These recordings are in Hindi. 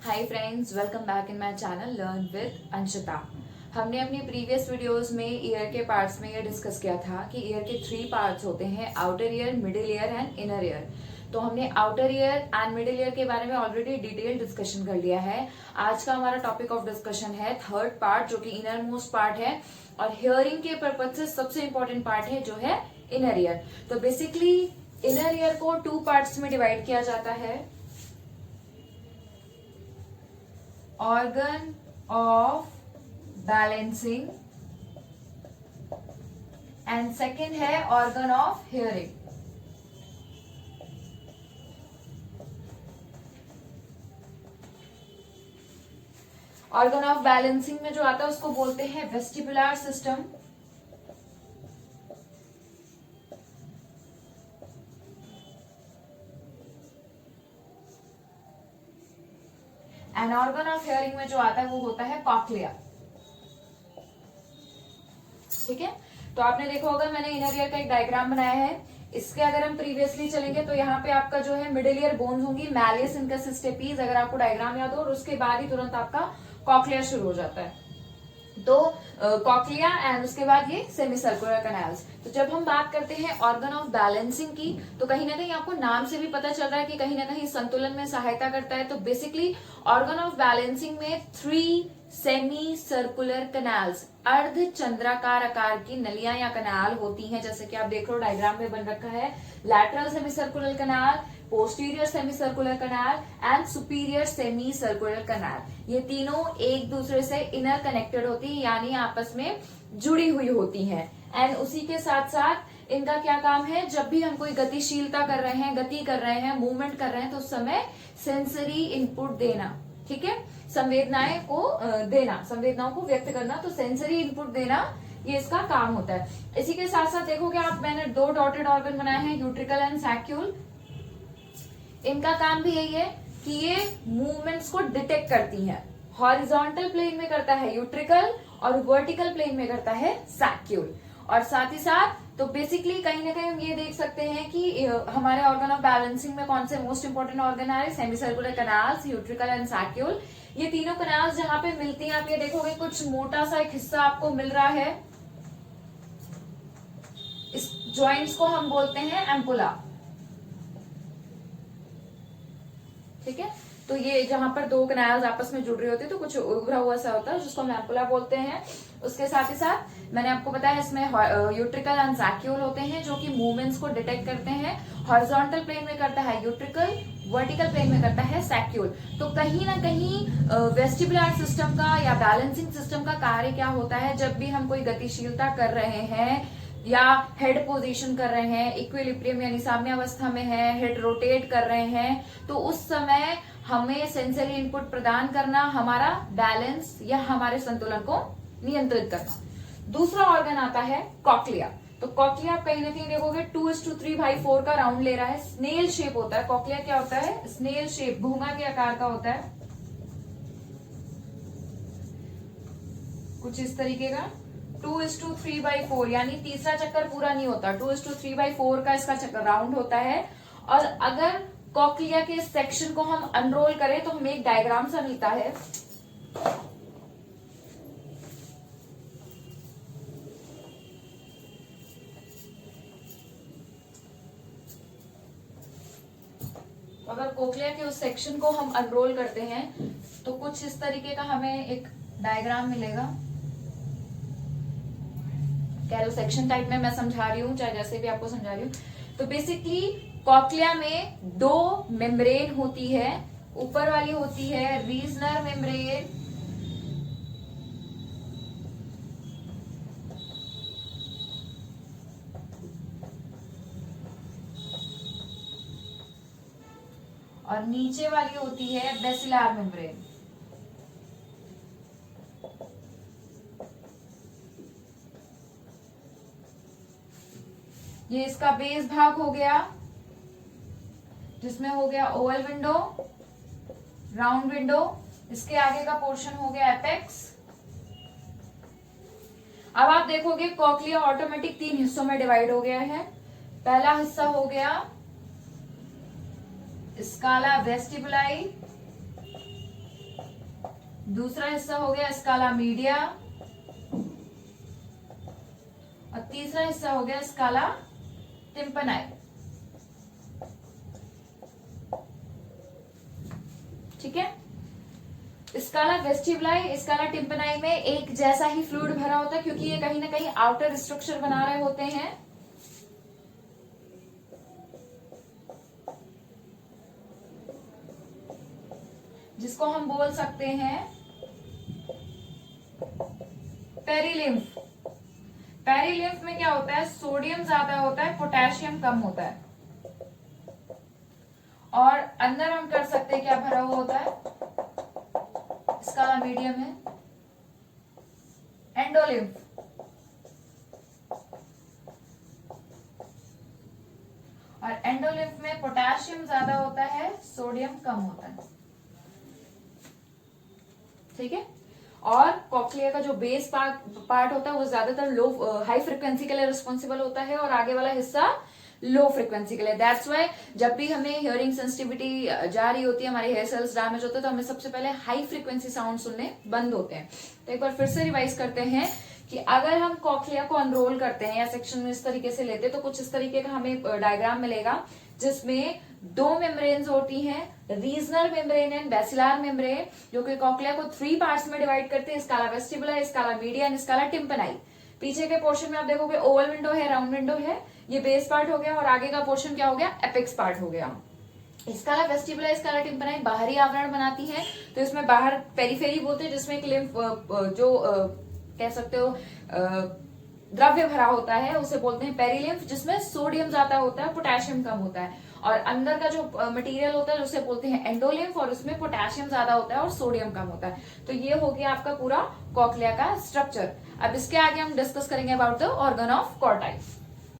Hi friends, welcome back in my channel learn with Anshita. हमने अपनी प्रीवियस वीडियोस में ईयर के पार्ट्स में ये डिस्कस किया था कि ईयर के 3 पार्ट्स होते हैं, outer ear, middle ear and inner ear. तो हमने outer ear and middle ear के बारे में ऑलरेडी डिटेल डिस्कशन कर लिया है। आज का हमारा टॉपिक ऑफ डिस्कशन है थर्ड पार्ट, जो कि इनर मोस्ट पार्ट है और हियरिंग के पर्पज से सबसे इंपॉर्टेंट पार्ट है, जो है इनर ईयर। तो बेसिकली इनर ईयर को 2 पार्ट्स में डिवाइड किया जाता है, organ of balancing and second है organ of hearing। organ of balancing में जो आता है उसको बोलते हैं vestibular system, and organ of hearing में जो आता है वो होता है कॉक्लिया। ठीक है, तो आपने देखा होगा मैंने इनर ईयर का एक डायग्राम बनाया है। इसके अगर हम प्रीवियसली चलेंगे तो यहाँ पे आपका जो है मिडिल ईयर बोन्स होंगी, मैलियस इनकस स्टेपीज, अगर आपको डायग्राम याद हो, और उसके बाद ही तुरंत आपका कॉक्लिया शुरू हो जाता है। तो कॉक्लिया एंड उसके बाद ये सेमी सर्कुलर कैनाल्स। तो जब हम बात करते हैं ऑर्गन ऑफ बैलेंसिंग की, तो कहीं ना कहीं आपको नाम से भी पता चल रहा है कि कहीं ना कहीं संतुलन में सहायता करता है। तो बेसिकली ऑर्गन ऑफ बैलेंसिंग में 3 सेमी सर्कुलर कैनाल्स, अर्ध चंद्राकार आकार की नलियां या कैनाल होती हैं, जैसे कि आप देख रहे हो डायग्राम में बन रखा है। Lateral semi circular canal, posterior semi circular canal and superior semi circular canal, ये तीनों एक दूसरे से इनर कनेक्टेड होती है, यानी आपस में जुड़ी हुई होती हैं। एंड उसी के साथ साथ इनका क्या काम है, जब भी हम कोई गतिशीलता कर रहे हैं, गति कर रहे हैं, मूवमेंट कर रहे हैं, तो उस समय सेंसरी इनपुट देना, ठीक है, संवेदनाएं को देना, संवेदनाओं को व्यक्त करना, तो सेंसरी इनपुट देना ये इसका काम होता है। इसी के साथ साथ देखोगे आप, मैंने 2 डॉटेड ऑर्गन बनाए हैं, यूट्रिकल एंड सैक्यूल। इनका काम भी यही है कि ये मूवमेंट्स को डिटेक्ट करती हैं। हॉरिजॉन्टल प्लेन में करता है यूट्रिकल और वर्टिकल प्लेन में करता है सैक्यूल। और साथ ही साथ तो बेसिकली कहीं ना कहीं हम ये देख सकते हैं कि हमारे ऑर्गन ऑफ बैलेंसिंग में कौन से मोस्ट इंपोर्टेंट ऑर्गन है, semi circular canals, utricle and saccule. ये तीनों कैनाल्स जहां पे मिलती हैं, आप ये देखोगे कुछ मोटा सा एक हिस्सा आपको मिल रहा है, इस जॉइंट्स को हम बोलते हैं एम्पुला। ठीक है, तो ये जहां पर 2 कैनाल्स आपस में जुड़ रही होती है तो कुछ उभरा हुआ सा होता है, जिसको हम एम्पुला बोलते हैं। उसके साथ ही साथ मैंने आपको बताया इसमें यूट्रिकल एंड सैक्यूल होते हैं, जो कि मूवमेंट्स को डिटेक्ट करते हैं। हॉरिजॉन्टल प्लेन में करता है यूट्रिकल, वर्टिकल प्लेन में करता है सैक्यूल। तो कहीं ना कहीं वेस्टिबुलर सिस्टम का या बैलेंसिंग सिस्टम का कार्य क्या होता है, जब भी हम कोई गतिशीलता कर रहे हैं या हेड पोजीशन कर रहे हैं, इक्विलिब्रियम यानी साम्यावस्था में है, हेड रोटेट कर रहे हैं, तो उस समय हमें सेंसरी इनपुट प्रदान करना, हमारा बैलेंस या हमारे संतुलन को नियंत्रित करना। दूसरा ऑर्गन आता है कॉक्लिया। तो कॉक्लिया आप कहीं ना कहीं देखोगे 2:3/4 का राउंड ले रहा है, स्नेल शेप होता है। कॉक्लिया क्या होता है, स्नेल शेप, घोंघा के आकार का होता है, कुछ इस तरीके का। 2:3/4 यानी तीसरा चक्कर पूरा नहीं होता, 2:3/4 का इसका चक्कर राउंड होता है। और अगर कॉक्लिया के सेक्शन को हम अनरोल करें तो हमें एक डायग्राम सा मिलता है। अगर कोक्लिया के उस सेक्शन को हम अनरोल करते हैं तो कुछ इस तरीके का हमें एक डायग्राम मिलेगा। कह लो सेक्शन टाइप में मैं समझा रही हूँ, चाहे जैसे भी आपको समझा रही हूँ। तो बेसिकली कॉक्लिया में 2 मेम्ब्रेन होती है। ऊपर वाली होती है रीजनर मेम्ब्रेन, और नीचे वाली होती है बेसिलर मेम्ब्रेन। ये इसका बेस भाग हो गया, जिसमें हो गया ओवल विंडो, राउंड विंडो। इसके आगे का पोर्शन हो गया एपेक्स। अब आप देखोगे कॉक्लिया ऑटोमेटिक 3 हिस्सों में डिवाइड हो गया है। पहला हिस्सा हो गया स्काला वेस्टिबुलाई, दूसरा हिस्सा हो गया स्काला मीडिया और तीसरा हिस्सा हो गया स्काला टिम्पनाई। ठीक है, स्काला वेस्टिबुलाई, स्काला टिम्पनाई में एक जैसा ही फ्लूइड भरा होता है क्योंकि ये कहीं ना कहीं आउटर स्ट्रक्चर बना रहे होते हैं। जिसको हम बोल सकते हैं पेरिलिम्फ। पेरिलिम्फ में क्या होता है, सोडियम ज्यादा होता है, पोटेशियम कम होता है। और अंदर हम कर सकते हैं क्या भरा हुआ होता है स्काला मीडियम में, एंडोलिम्फ। और एंडोलिम्फ में पोटेशियम ज्यादा होता है, सोडियम कम होता है। ठीक है, और कॉक्लिया का जो बेस पार्ट होता है वो ज्यादातर लो हाई फ्रिक्वेंसी के लिए रिस्पॉन्सिबल होता है और आगे वाला हिस्सा लो फ्रिक्वेंसी के लिए। दैट्स वाई जब भी हमें हियरिंग सेंसिटिविटी जा रही होती है, हमारे हेयर सेल्स डैमेज होते हैं, तो हमें सबसे पहले हाई फ्रिक्वेंसी साउंड सुनने बंद होते हैं। तो एक बार फिर से रिवाइज करते हैं कि अगर हम कॉक्लिया को अनरोल करते हैं या सेक्शन में इस तरीके से लेते हैं तो कुछ इस तरीके का हमें डायग्राम मिलेगा जिसमें दो मेम्ब्रेन्स होती हैं, regional membrane and basilar membrane, जो कि कॉक्लिया को 3 पार्ट्स में डिवाइड करते हैं, स्काला वेस्टिबुला, स्काला मीडिया एंड स्काला टिम्पनाई। पीछे के पोर्शन में आप देखोगे ओवल विंडो है, राउंड विंडो है, ये बेस पार्ट हो गया और आगे का पोर्शन क्या हो गया, एपेक्स पार्ट हो गया। स्काला वेस्टिबुला, स्काला टिम्पनाई बाहरी आवरण बनाती है, तो इसमें बाहर पेरिफेरी बोलते हैं जिसमें एक लिम्फ जो कह सकते हो द्रव्य भरा होता है उसे बोलते हैं पेरिलिम्फ, जिसमें सोडियम ज्यादा होता है, पोटेशियम कम होता है। और अंदर का जो मटेरियल होता है उसे बोलते हैं एंडोलिम्फ और उसमें पोटेशियम ज्यादा होता है और सोडियम कम होता है। तो ये हो गया आपका पूरा कॉक्लिया का स्ट्रक्चर। अब इसके आगे हम डिस्कस करेंगे about the organ of Corti.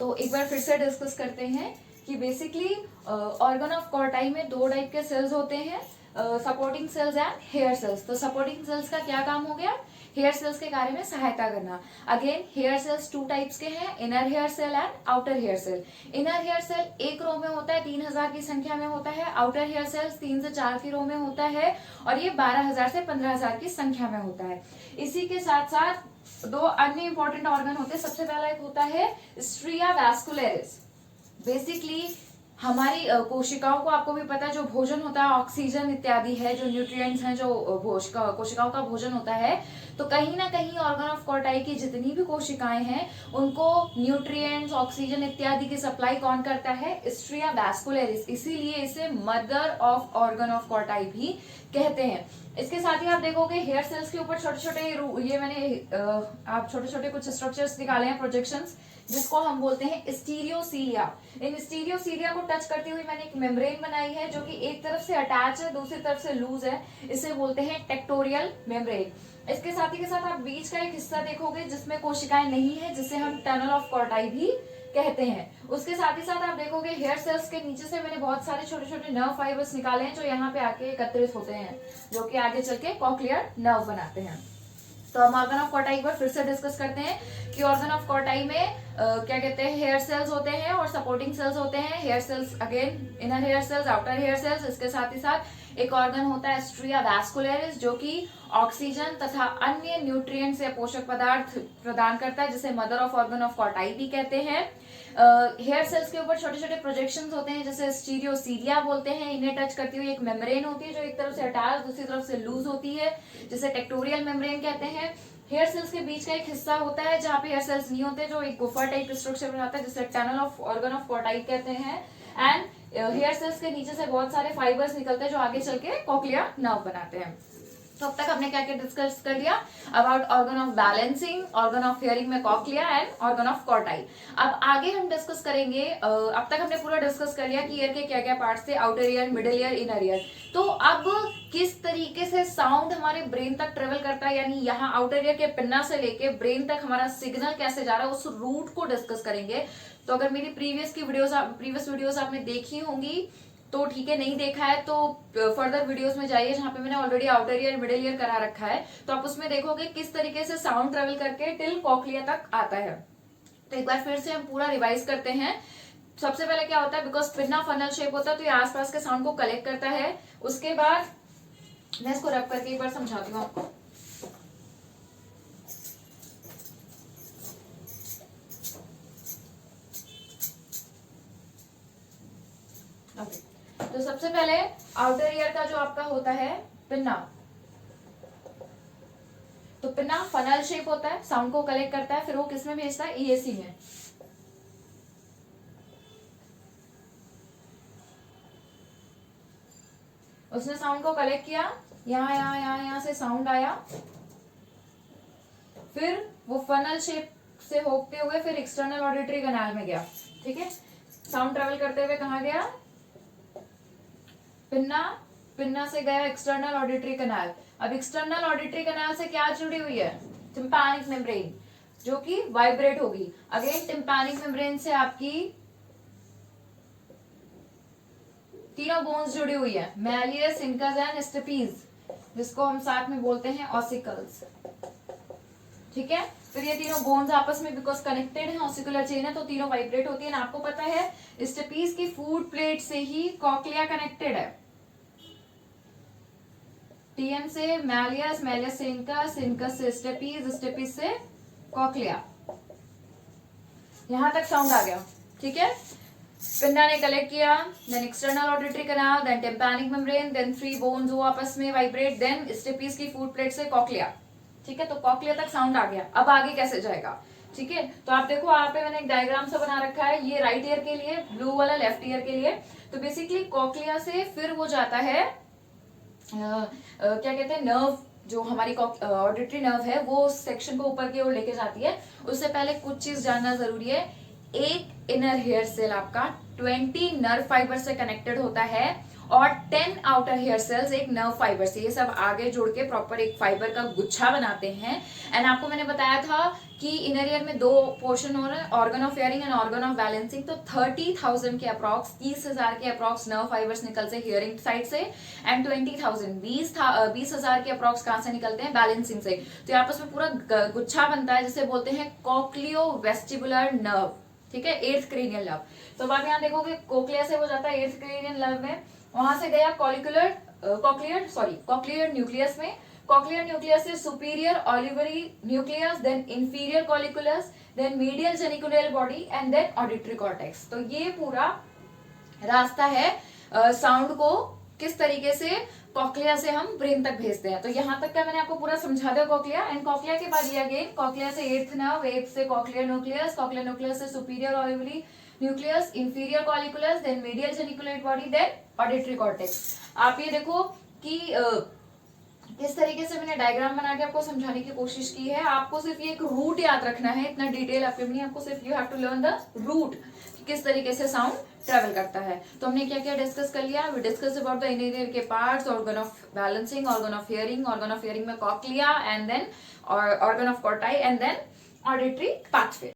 तो एक बार फिर से डिस्कस करते हैं कि बेसिकली ऑर्गन ऑफ कॉर्टाई में 2 टाइप के सेल्स होते हैं, supporting cells and hair cells. तो सपोर्टिंग सेल्स का क्या काम हो गया, हेयर सेल्स के कार्य में सहायता करना। अगेन हेयर सेल्स 2 टाइप्स के हैं, inner hair cell and outer hair cell. Inner hair cell एक रो में होता है, 3000 की संख्या में होता है। आउटर हेयर सेल्स 3 से 4 की रो में होता है और ये 12000 से 15000 की संख्या में होता है। इसी के साथ साथ 2 अन्य इंपॉर्टेंट ऑर्गन होते हैं। सबसे पहला एक होता है स्ट्रिया वैस्कुलरिस। बेसिकली हमारी कोशिकाओं को, आपको भी पता है, जो भोजन होता है ऑक्सीजन इत्यादि है, जो न्यूट्रिएंट्स हैं, जो कोशिकाओं का भोजन होता है, तो कहीं ना कहीं ऑर्गन ऑफ कॉर्टाई की जितनी भी कोशिकाएं हैं उनको न्यूट्रिएंट्स, ऑक्सीजन इत्यादि की सप्लाई कौन करता है, स्ट्रिया वैस्कुलरिस। इसीलिए इसे mother of organ of Corti भी कहते हैं। इसके साथ ही आप देखोगे हेयर सेल्स के ऊपर छोटे छोटे, ये मैंने आप छोटे छोटे कुछ स्ट्रक्चर्स निकाले हैं, प्रोजेक्शंस, जिसको हम बोलते हैं स्टीरियोसीलिया। इन स्टीरियोसीलिया को टच करती हुई मैंने एक मेम्ब्रेन बनाई है जो कि एक तरफ से अटैच है, दूसरी तरफ से लूज है, इसे बोलते हैं टेक्टोरियल मेम्ब्रेन। इसके साथ ही के साथ आप बीच का एक हिस्सा देखोगे जिसमें कोशिकाएं नहीं है, जिसे हम टनल ऑफ कॉर्टाई भी कहते हैं। उसके साथ ही साथ आप देखोगे हेयर सेल्स के नीचे से मैंने बहुत सारे छोटे छोटे नर्व फाइबर्स निकाले हैं जो यहाँ पे आके एकत्रित होते हैं, जो कि आगे चल के कॉक्लियर नर्व बनाते हैं। तो हम ऑर्गन ऑफ कॉर्टाई पर फिर से डिस्कस करते हैं कि ऑर्गन ऑफ कॉर्टाई में क्या कहते हैं, हेयर सेल्स होते हैं और सपोर्टिंग सेल्स होते हैं। Hair cells again inner hair cells, outer hair cells. इसके साथ ही साथ एक ऑर्गन होता है स्ट्रिया वैस्कुलरिस, जो कि ऑक्सीजन तथा अन्य न्यूट्रिएंट्स या पोषक पदार्थ प्रदान करता है, जिसे mother of organ of Corti भी कहते हैं। हेयर सेल्स के ऊपर छोटे छोटे प्रोजेक्शंस होते हैं जैसे स्टीरियोसीलिया बोलते हैं। इन्हें टच करती हुई एक मेम्ब्रेन होती है जो एक तरफ से अटैच, दूसरी तरफ से लूज होती है, जिसे टेक्टोरियल मेम्ब्रेन कहते हैं। हेयर सेल्स के बीच का एक हिस्सा होता है जहां पे हेयर सेल्स नहीं होते, जो एक गुफा टाइप स्ट्रक्चर बनाता है, जिसे tunnel of organ of Corti कहते हैं। एंड हेयर सेल्स के नीचे से बहुत सारे फाइबर्स निकलते हैं जो आगे चल के कॉक्लियर नर्व बनाते हैं। तो अब तक हमने क्या क्या डिस्कस कर लिया about organ of balancing, organ of hearing में cochlea and organ of Corti. अब आगे हम डिस्कस करेंगे, अब तक हमने पूरा डिस्कस कर लिया कि ईयर के क्या क्या पार्ट्स थे, outer ear, middle ear, inner ear. तो अब किस तरीके से साउंड हमारे ब्रेन तक ट्रेवल करता है, यानी यहाँ आउटर ईयर के पिन्ना से लेके ब्रेन तक हमारा सिग्नल कैसे जा रहा है, उस रूट को डिस्कस करेंगे। तो अगर मेरी प्रीवियस वीडियोस आपने देखी होंगी तो ठीक है, नहीं देखा है तो फर्दर वीडियोस में जाइए जहां पे मैंने already outer ear, middle ear करा रखा है, तो आप उसमें देखोगे किस तरीके से साउंड ट्रेवल करके टिल कॉक्लिया तक आता है। तो एक बार फिर से हम पूरा रिवाइज करते हैं। सबसे पहले क्या होता है, बिकॉज पिन्ना फनल शेप होता है तो ये आसपास के साउंड को कलेक्ट करता है। उसके बाद मैं इसको रब करके एक बार समझाती हूँ आपको। ओके, तो सबसे पहले आउटर ईयर का जो आपका होता है पिन्ना, तो पिन्ना फनल शेप होता है, साउंड को कलेक्ट करता है, फिर वो किस में भेजता है, ईएसी में। उसने साउंड को कलेक्ट किया, यहाँ यहाँ यहाँ यहाँ से साउंड आया, फिर वो फनल शेप से होते हुए फिर एक्सटर्नल ऑडिटरी कैनाल में गया। ठीक है, साउंड ट्रेवल करते हुए कहाँ गया, पिन्ना, पिन्ना से गया एक्सटर्नल ऑडिटरी कैनाल। अब एक्सटर्नल ऑडिटरी कैनाल से क्या जुड़ी हुई है, टिम्पैनिक मेम्ब्रेन, जो कि वाइब्रेट होगी। अगेन टिम्पैनिक मेम्ब्रेन से आपकी तीनों बोन्स जुड़ी हुई है, मैलियस, इंकस एंड स्टेपीज, जिसको हम साथ में बोलते हैं ऑसिकल्स। ठीक है, फिर ये तीनों बोन्स आपस में बिकॉज कनेक्टेड है, ऑसिकुलर चेन है, तो तीनों वाइब्रेट होती है। आपको पता है स्टेपीज की फूड प्लेट से ही कॉक्लिया कनेक्टेड है, टीएम से मैलियस, मैलियस से इंकस, इंकस से स्टेपीज, स्टेपीज से कॉक्लिया। यहां तक साउंड आ गया। ठीक है, पिन्ना ने कलेक्ट किया, then external auditory canal, then tympanic membrane, then 3 bones वो आपस में वाइब्रेट, देन स्टेपीज की फूड प्लेट से कॉक्लिया। ठीक है, तो कॉक्लिया तक साउंड आ गया। अब आगे कैसे जाएगा, ठीक है, तो आप देखो यहाँ पे मैंने एक डायग्राम सा बना रखा है, ये राइट ईयर के लिए, ब्लू वाला लेफ्ट ईयर के लिए। तो बेसिकली कॉक्लिया से फिर वो जाता है क्या कहते हैं, नर्व, जो हमारी ऑडिटरी नर्व है वो सेक्शन को ऊपर की ओर लेके जाती है। उससे पहले कुछ चीज जानना जरूरी है, एक इनर हेयर सेल आपका 20 नर्व फाइबर से कनेक्टेड होता है और 10 आउटर हेयर सेल्स एक नर्व फाइबर से, ये सब आगे जोड़ के प्रॉपर एक फाइबर का गुच्छा बनाते हैं। एंड आपको मैंने बताया था कि इनर ईयर में 2 पोर्शन हो रहे हैं, organ of hearing and organ of balancing. तो 30,000 के अप्रॉक्स, 30,000 के अप्रॉक्स नर्व फाइबर्स निकलते हैं हियरिंग साइड से, एंड 20,000 20,000 के अप्रॉक्स कहां से निकलते हैं, बैलेंसिंग से। तो आपस में पूरा गुच्छा बनता है जिसे बोलते हैं कॉक्लियो वेस्टिबुलर नर्व। ठीक है, 8th क्रेनियल नर्व। तो अब आप यहाँ देखोगे कोक्लिया से हो जाता है 8th क्रेनियल नर्व में, वहां से गया कॉक्लियर न्यूक्लियस में, कॉक्लियर न्यूक्लियस से superior olivary nucleus, then inferior colliculus, then medial geniculate body and then auditory cortex. तो ये पूरा रास्ता है साउंड को किस तरीके से कॉक्लिया से हम ब्रेन तक भेजते हैं। तो यहाँ तक का मैंने आपको पूरा समझा दिया कॉक्लिया। एंड कॉक्लिया के बाद ये अगेन कॉक्लिया से 8th नर्व, 8th से कॉक्लियर न्यूक्लियस, कॉक्लियर न्यूक्लियस से superior olivary nucleus, inferior colliculus, then medial geniculate body, then auditory cortex. आप ये देखो कि किस तरीके से मैंने डायग्राम बना के आपको समझाने की कोशिश की है। आपको सिर्फ ये एक रूट याद रखना है, इतना डिटेल आपके नहीं, आपको सिर्फ you have to learn the route, किस तरीके से साउंड ट्रेवल करता है। तो हमने क्या क्या डिस्कस कर लिया, we discuss about the inner ear के parts, organ of balancing, organ of hearing, organ of hearing में cochlea, and then organ of Corti, and then auditory pathway.